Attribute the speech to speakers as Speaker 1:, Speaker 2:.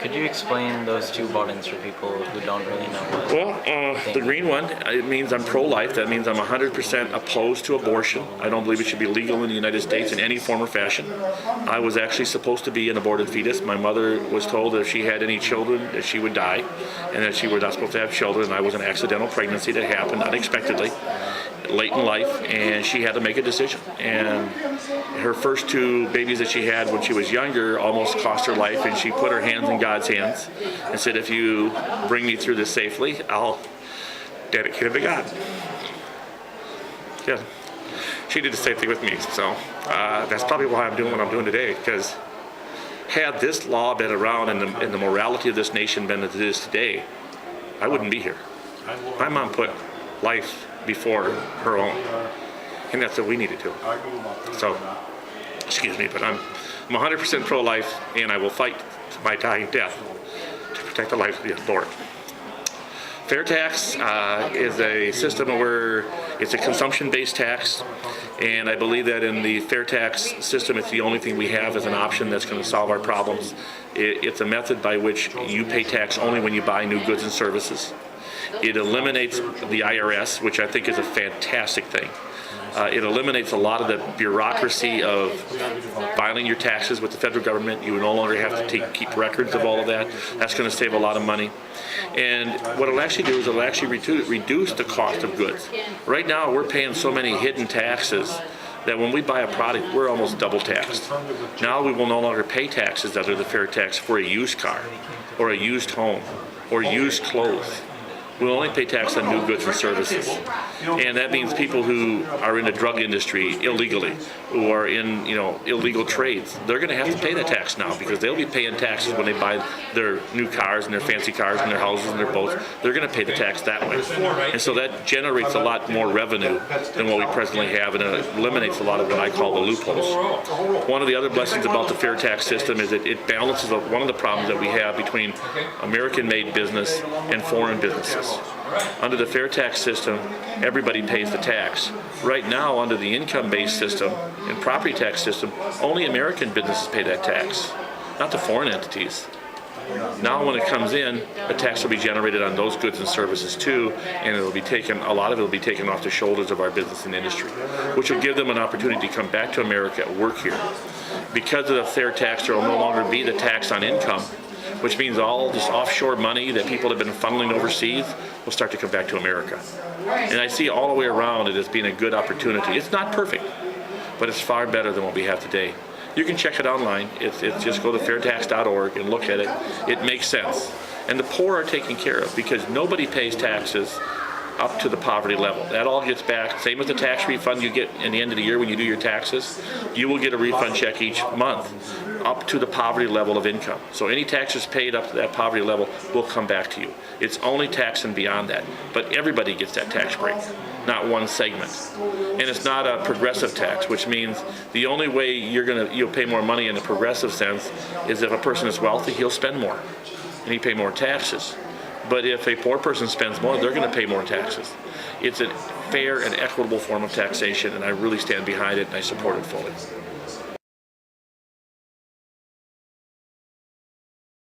Speaker 1: Could you explain those two buttons for people who don't really know what
Speaker 2: The green one, it means I'm pro-life. That means I'm 100% opposed to abortion. I don't believe it should be legal in the United States in any form or fashion. I was actually supposed to be an aborted fetus. My mother was told that if she had any children that she would die and that she was not supposed to have children. I was an accidental pregnancy that happened unexpectedly late in life, and she had to make a decision. And her first two babies that she had when she was younger almost cost her life, and she put her hands in God's hands and said, if you bring me through this safely, I'll dedicate it to God. Yeah, she did the same thing with me, so that's probably why I'm doing what I'm doing today, because had this law been around and the morality of this nation been as it is today, I wouldn't be here. My mom put life before her own, and that's what we need to do. So, excuse me, but I'm 100% pro-life, and I will fight to my dying death to protect the life of the unborn. Fair tax is a system where it's a consumption-based tax, and I believe that in the fair tax system, it's the only thing we have as an option that's going to solve our problems. It's a method by which you pay tax only when you buy new goods and services. It eliminates the IRS, which I think is a fantastic thing. It eliminates a lot of the bureaucracy of filing your taxes with the federal government. You no longer have to keep records of all of that. That's going to save a lot of money. And what it'll actually do is it'll actually reduce the cost of goods. Right now, we're paying so many hidden taxes that when we buy a product, we're almost double taxed. Now we will no longer pay taxes under the fair tax for a used car, or a used home, or used clothes. We'll only pay tax on new goods and services. And that means people who are in the drug industry illegally, who are in illegal trades, they're going to have to pay that tax now, because they'll be paying taxes when they buy their new cars and their fancy cars and their houses and their boats. They're going to pay the tax that way. And so that generates a lot more revenue than what we presently have, and it eliminates a lot of what I call the loopholes. One of the other blessings about the fair tax system is that it balances one of the problems that we have between American-made business and foreign businesses. Under the fair tax system, everybody pays the tax. Right now, under the income-based system and property tax system, only American businesses pay that tax, not the foreign entities. Now when it comes in, the tax will be generated on those goods and services too, and a lot of it will be taken off the shoulders of our business and industry, which will give them an opportunity to come back to America and work here. Because of the fair tax, there will no longer be the tax on income, which means all this offshore money that people have been funneling overseas will start to come back to America. And I see all the way around it as being a good opportunity. It's not perfect, but it's far better than what we have today. You can check it online. It's just go to fairtax.org and look at it. It makes sense. And the poor are taken care of, because nobody pays taxes up to the poverty level. That all gets back, same as the tax refund you get in the end of the year when you do your taxes. You will get a refund check each month up to the poverty level of income. So any taxes paid up to that poverty level will come back to you. It's only tax and beyond that. But everybody gets that tax break, not one segment. And it's not a progressive tax, which means the only way you'll pay more money in a progressive sense is if a person is wealthy, he'll spend more and he pay more taxes. But if a poor person spends more, they're going to pay more taxes. It's a fair and equitable form of taxation, and I really stand behind it, and I support it fully.